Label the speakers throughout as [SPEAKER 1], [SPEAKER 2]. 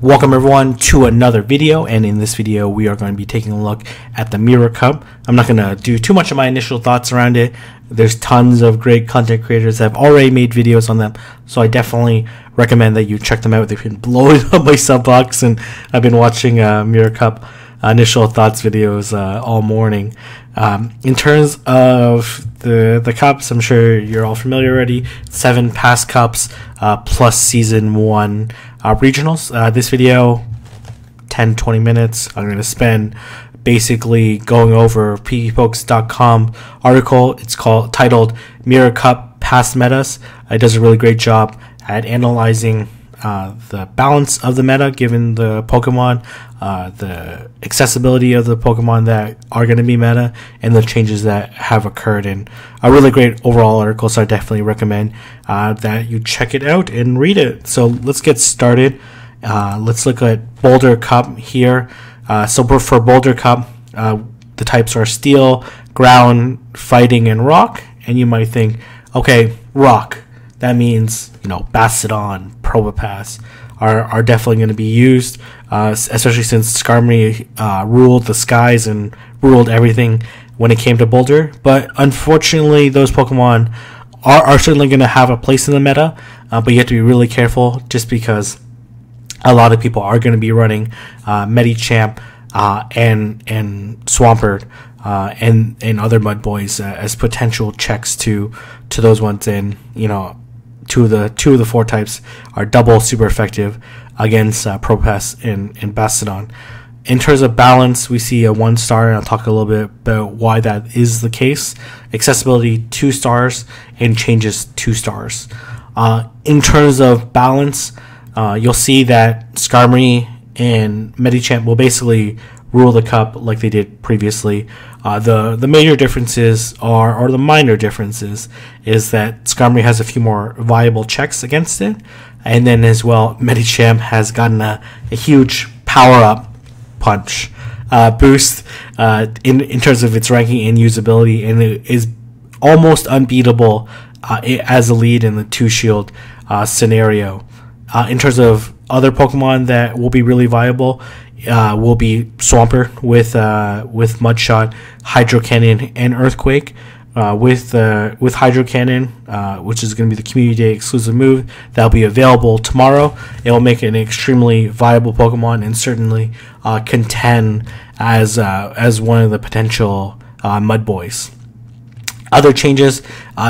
[SPEAKER 1] Welcome everyone to another video, and in this video we are going to be taking a look at the Mirror Cup. I'm not going to do too much of my initial thoughts around it. There's tons of great content creators that have already made videos on them, so I definitely recommend that you check them out. They've been blowing up my sub box, and I've been watching Mirror Cup initial thoughts videos all morning. In terms of the cups, I'm sure you're all familiar already. 7 past cups plus season 1 regionals. This video, 10-20 minutes, I'm going to spend basically going over ppokes.com article. It's titled Mirror Cup Past Metas. It does a really great job at analyzing the balance of the meta given the Pokemon, the accessibility of the Pokemon that are going to be meta, and the changes that have occurred. In a really great overall article, so I definitely recommend that you check it out and read it. So let's get started. Let's look at Boulder Cup here. So for Boulder Cup, the types are Steel, Ground, Fighting, and Rock. And you might think, okay, Rock, that means, Bastiodon, Probopass are definitely going to be used, especially since Skarmory ruled the skies and ruled everything when it came to Boulder. But unfortunately, those Pokemon are certainly going to have a place in the meta, but you have to be really careful just because a lot of people are going to be running Medicham and Swampert and other Mud Boys as potential checks to those ones. And two of the 4 types are double super effective against Probopass and Bastiodon. In terms of balance, we see a 1-star, and I'll talk a little bit about why that is the case. Accessibility 2 stars, and changes 2 stars. In terms of balance, you'll see that Skarmory and Medicham will basically rule the cup like they did previously. The major differences or the minor differences is that Skarmory has a few more viable checks against it, and then as well Medicham has gotten a huge power-up punch boost in terms of its ranking and usability, and it is almost unbeatable as a lead in the 2-shield scenario. In terms of other Pokemon that will be really viable, will be Swampert with Mudshot, Hydro Cannon, and Earthquake. With Hydro Cannon, which is going to be the Community Day exclusive move, that'll be available tomorrow. It will make it an extremely viable Pokemon and certainly contend as one of the potential Mud Boys. Other changes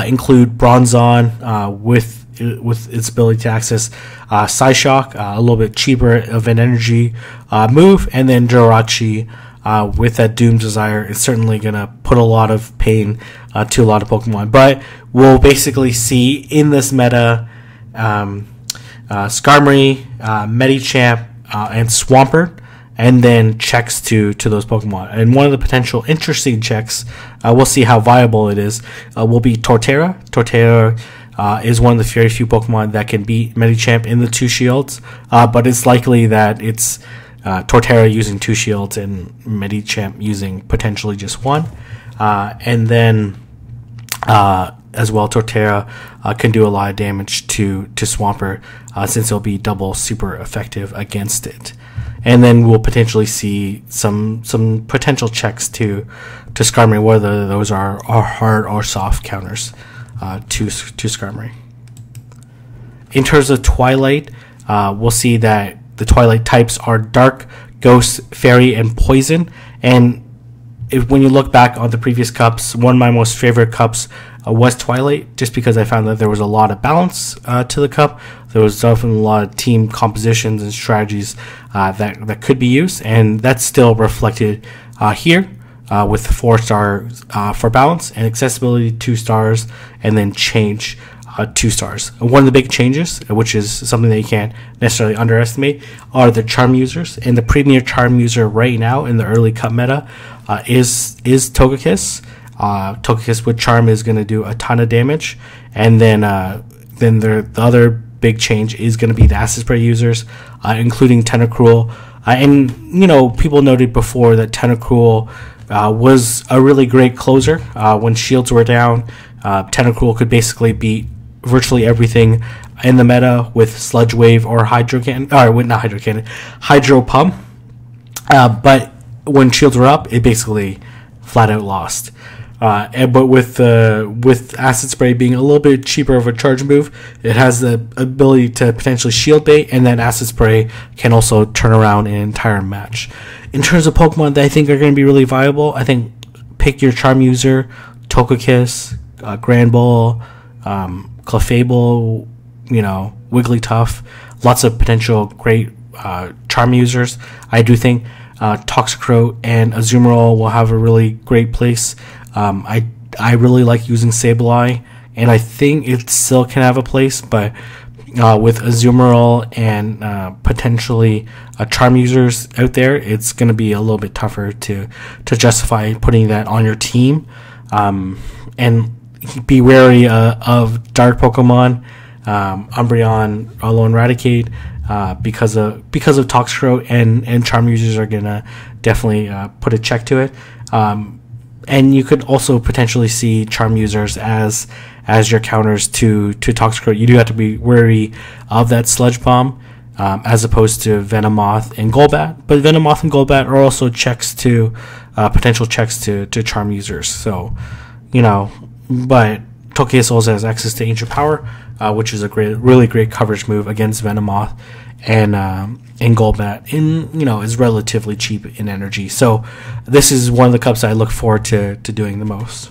[SPEAKER 1] include Bronzong with its ability to access Psyshock, a little bit cheaper of an energy move, and then Jirachi with that Doom Desire is certainly going to put a lot of pain to a lot of Pokemon. But we'll basically see in this meta Skarmory, Medicham, and Swampert, and then checks to those Pokemon. And one of the potential interesting checks, we'll see how viable it is, will be Torterra. Torterra is one of the very few Pokemon that can beat Medicham in the 2 shields, but it's likely that it's Torterra using 2 shields and Medicham using potentially just 1. And then as well, Torterra can do a lot of damage to Swampert since it'll be double super effective against it. And then we'll potentially see some potential checks to Skarmory, whether those are hard or soft counters to Skarmory. In terms of Twilight, we'll see that the Twilight types are Dark, Ghost, Fairy, and Poison. And when you look back on the previous cups, one of my most favorite cups was Twilight, just because I found that there was a lot of balance to the cup. There was definitely a lot of team compositions and strategies that could be used, and that's still reflected here. With 4 stars for balance, and accessibility 2 stars, and then change 2 stars. One of the big changes, which is something that you can't necessarily underestimate, are the charm users. And the premier charm user right now in the early cup meta is Togekiss. Togekiss with charm is going to do a ton of damage, and then the other big change is going to be the acid spray users, including Tentacruel. And people noted before that Tentacruel was a really great closer. When shields were down, Tentacruel could basically beat virtually everything in the meta with Sludge Wave or Hydro Cannon, or not Hydro Cannon, Hydro Pump. But when shields were up, it basically flat out lost. But with Acid Spray being a little bit cheaper of a charge move, it has the ability to potentially shield bait, and then Acid Spray can also turn around an entire match. In terms of Pokemon that I think are going to be really viable, I think pick your Charm User, Togekiss, Granbull, Clefable, Wigglytuff. Lots of potential great Charm Users. I do think Toxicroak and Azumarill will have a really great place. I really like using Sableye, and I think it still can have a place, but with Azumarill and potentially Charm Users out there, it's going to be a little bit tougher to justify putting that on your team. And be wary of Dark Pokemon, Umbreon, Alolan Raticate, because of Toxicroak and Charm Users are going to definitely put a check to it. And you could also potentially see Charm Users as your counters to Toxicroak. You do have to be wary of that Sludge Bomb, as opposed to Venomoth and Golbat. But Venomoth and Golbat are also potential checks to Charm Users. So, but Togekiss also has access to Ancient Power, which is a really great coverage move against Venomoth and Golbat, and is relatively cheap in energy. So this is one of the cups I look forward to doing the most.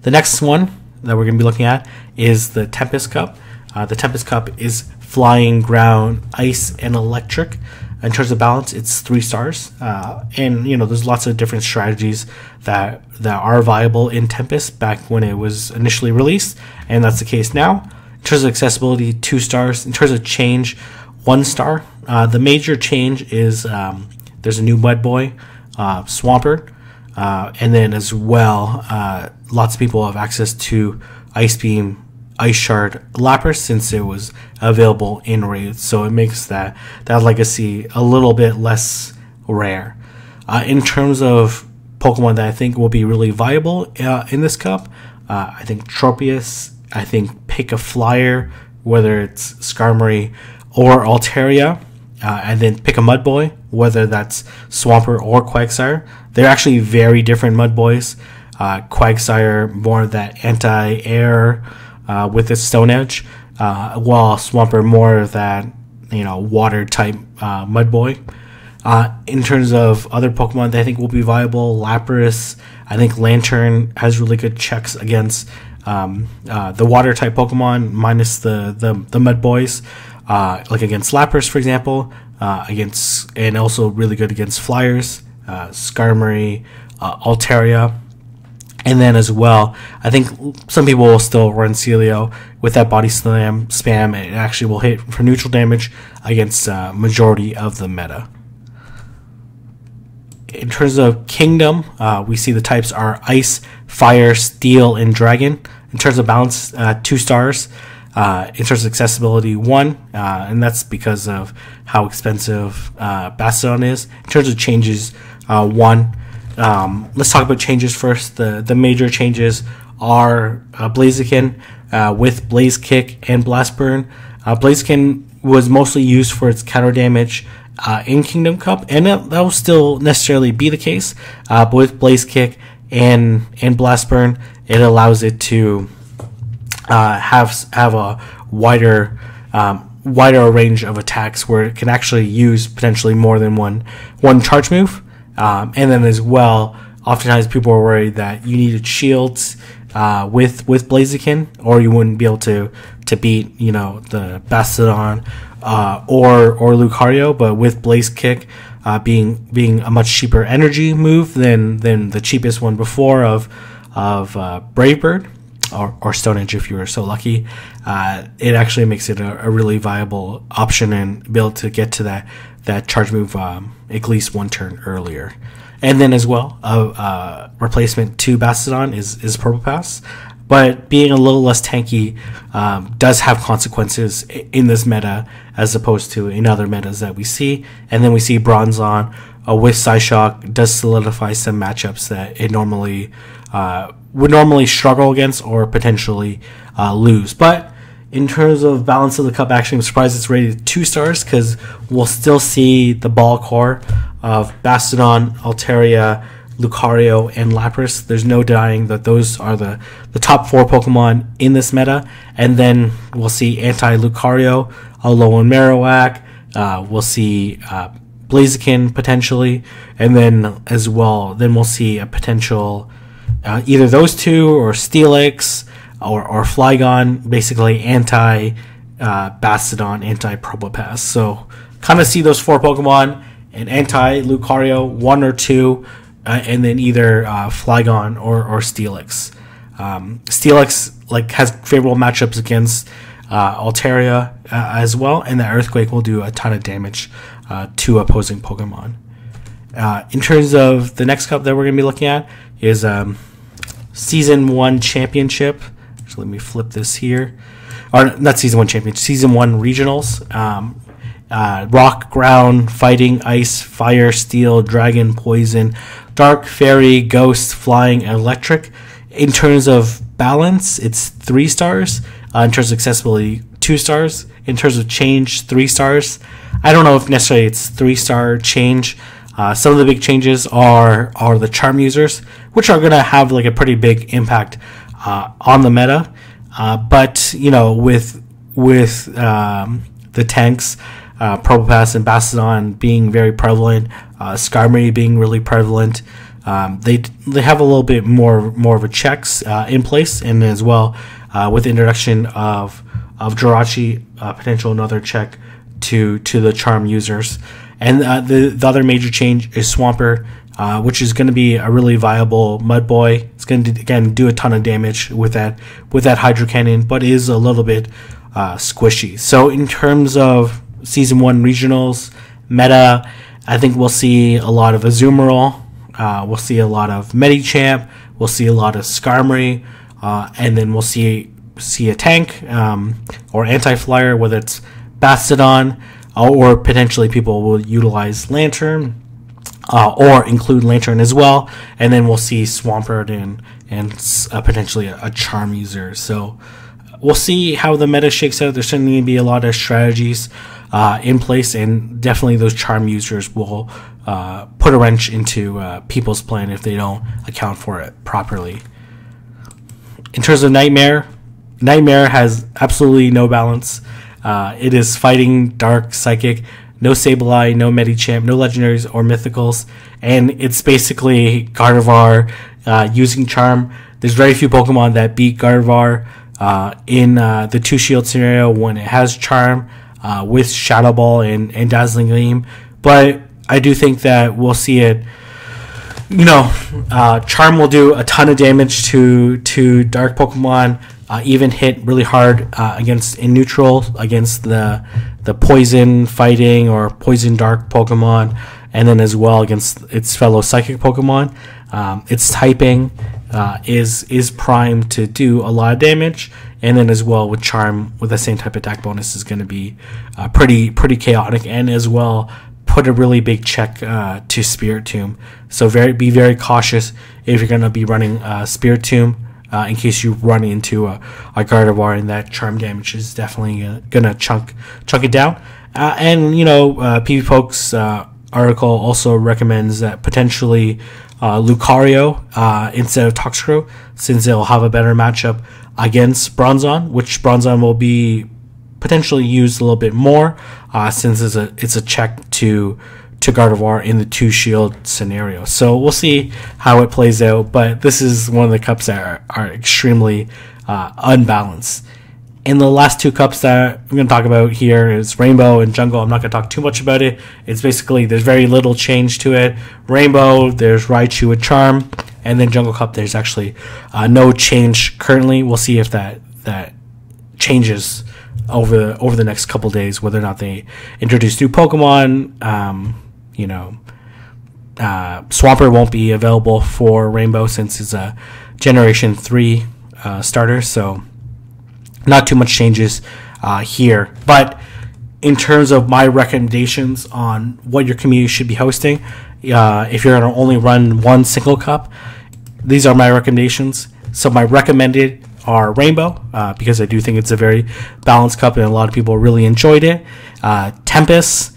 [SPEAKER 1] The next one that we're going to be looking at is the Tempest Cup. The Tempest Cup is Flying, Ground, Ice, and Electric. In terms of balance, it's 3 stars, and there's lots of different strategies that are viable in Tempest back when it was initially released, and that's the case now. In terms of accessibility, 2 stars. In terms of change, 1 star. The major change is there's a new Mud Boy, Swampert, and then as well, lots of people have access to Ice Beam, Ice Shard, Lapras, since it was available in raids, so it makes that legacy a little bit less rare. In terms of Pokemon that I think will be really viable in this cup, I think Tropius. I think pick a flyer, whether it's Skarmory or Altaria, and then pick a Mudboy, whether that's Swampert or Quagsire. They're actually very different Mudboys. Quagsire more of that anti-air with its Stone Edge, while Swampert more of that water type Mudboy. In terms of other Pokemon that I think will be viable, Lapras. I think Lantern has really good checks against the water type Pokemon minus the Mud Boys, like against Lapras, for example, and also really good against Flyers, Skarmory, Altaria. And then as well, I think some people will still run Celio with that Body Slam spam. It actually will hit for neutral damage against majority of the meta. In terms of Kingdom, we see the types are Ice, Fire, Steel, and Dragon. In terms of balance, 2 stars. In terms of accessibility, 1, and that's because of how expensive Bastiodon is. In terms of changes, 1. Let's talk about changes first. The major changes are Blaziken with Blaze Kick and Blast Burn. Blaziken was mostly used for its counter damage in Kingdom Cup, and that will still necessarily be the case. But with Blaze Kick and Blast Burn, it allows it to have a wider range of attacks, where it can actually use potentially more than one charge move. And then as well, oftentimes people are worried that you needed shields with Blaziken, or you wouldn't be able to beat the Bastiodon or Lucario. But with Blaze Kick being a much cheaper energy move than the cheapest one before of Brave Bird or Stone Edge, if you were so lucky, it actually makes it a really viable option and be able to get to that charge move at least 1 turn earlier. And then as well, replacement to Bastiodon is Purple Pass, but being a little less tanky does have consequences in this meta as opposed to in other metas that we see. And then we see Bronzong with Psyshock does solidify some matchups that it would normally struggle against or potentially lose. But In terms of balance of the cup, actually, I'm surprised it's rated 2 stars because we'll still see the ball core of Bastiodon, Altaria, Lucario, and Lapras. There's no denying that those are the top 4 Pokemon in this meta. And then we'll see Anti-Lucario, Alolan Marowak. We'll see Blaziken potentially. And then as well, then we'll see a potential either those two or Steelix or Flygon, basically anti-Bastiodon, anti-Probopass. So kind of see those 4 Pokemon and anti-Lucario, 1 or 2, and then either Flygon or Steelix. Steelix has favorable matchups against Altaria as well, and the Earthquake will do a ton of damage to opposing Pokemon. In terms of the next cup that we're going to be looking at is Season 1 Championship. So let me flip this here. Or not Season 1 Championship, Season 1 Regionals. Rock, Ground, Fighting, Ice, Fire, Steel, Dragon, Poison, Dark, Fairy, Ghost, Flying, and Electric. In terms of balance, it's 3 stars. In terms of accessibility, 2 stars. In terms of change, 3 stars. I don't know if necessarily it's 3-star change. Some of the big changes are the charm users, which are going to have like a pretty big impact on the meta. But you know, with the tanks, Probopass and Bastiodon being very prevalent, Skarmory being really prevalent, they have a little bit more of a checks in place, and as well with the introduction of Jirachi, potential another check to the charm users. And the other major change is Swampert, which is going to be a really viable Mud Boy. It's going to again do a ton of damage with that Hydro Cannon, but is a little bit squishy. So in terms of Season 1 Regionals meta, I think we'll see a lot of Azumarill, we'll see a lot of Medicham, we'll see a lot of Skarmory, and then we'll see a tank or anti-flyer, whether it's Bastiodon, or potentially people will utilize Lantern, or include Lantern as well, and then we'll see Swampert and potentially a charm user. So we'll see how the meta shakes out. There's certainly going to be a lot of strategies in place, and definitely those charm users will put a wrench into people's plan if they don't account for it properly. In terms of Nightmare has absolutely no balance. It is Fighting, Dark, Psychic, no Sableye, no Medicham, no Legendaries or Mythicals, and it's basically Gardevoir using Charm. There's very few Pokemon that beat Gardevoir in the 2-shield scenario when it has Charm with Shadow Ball and Dazzling Gleam, but I do think that we'll see it. You know, Charm will do a ton of damage to Dark Pokemon. Even hit really hard in neutral against the Poison Fighting or Poison Dark Pokemon, and then as well against its fellow Psychic Pokemon. Its typing is primed to do a lot of damage, and then as well with Charm with the same type of attack bonus is going to be pretty chaotic, and as well put a really big check to Spiritomb. So be very cautious if you're going to be running Spiritomb. In case you run into a Gardevoir, and that charm damage is definitely gonna chunk it down. And you know, PvPoke's article also recommends that potentially Lucario instead of Toxicroak, since it'll have a better matchup against Bronzong, which Bronzong will be potentially used a little bit more, since it's a check to Gardevoir in the 2-shield scenario. So we'll see how it plays out, but this is one of the cups that are extremely unbalanced. And the last 2 cups that I'm going to talk about here is Rainbow and Jungle. I'm not going to talk too much about it. It's basically, there's very little change to it. Rainbow, there's Raichu with Charm, and then Jungle Cup, there's actually no change currently. We'll see if that changes over the next couple days, whether or not they introduce new Pokemon. You know, Swampert won't be available for Rainbow since it's a Generation 3 starter, so not too much changes here. But in terms of my recommendations on what your community should be hosting, if you're going to only run one single cup, these are my recommendations. So my recommended are Rainbow, because I do think it's a very balanced cup and a lot of people really enjoyed it. Tempest,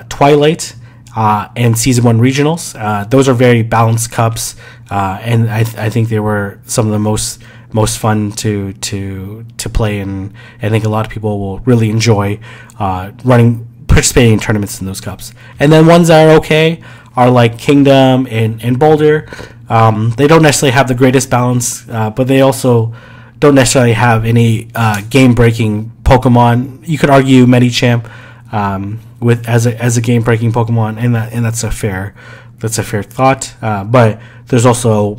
[SPEAKER 1] Twilight, and Season 1 Regionals. Those are very balanced cups, and I think they were some of the most fun to play, and I think a lot of people will really enjoy participating in tournaments in those cups. And then ones that are okay are like Kingdom and Boulder. They don't necessarily have the greatest balance, but they also don't necessarily have any game-breaking Pokemon. You could argue Medicham as a game-breaking Pokemon, and that's a fair thought. But there's also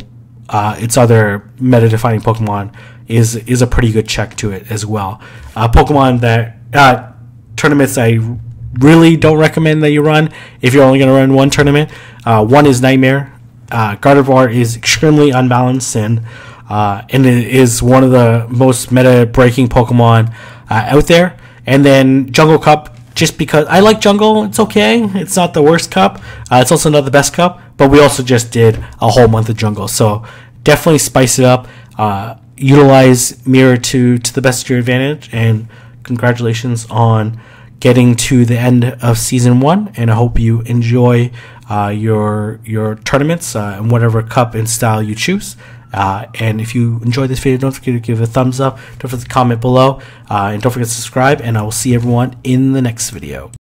[SPEAKER 1] its other meta-defining Pokemon is a pretty good check to it as well. Pokemon that tournaments I really don't recommend that you run if you're only going to run one tournament. One is Nightmare. Gardevoir is extremely unbalanced, and it is one of the most meta-breaking Pokemon out there. And then Jungle Cup, just because I like Jungle, it's okay. It's not the worst cup. It's also not the best cup, but we also just did a whole month of Jungle, so definitely spice it up. Utilize Mirror to the best of your advantage, and congratulations on getting to the end of Season 1, and I hope you enjoy your tournaments in whatever cup and style you choose. And if you enjoyed this video, don't forget to give it a thumbs up, don't forget to comment below, and don't forget to subscribe, and I will see everyone in the next video.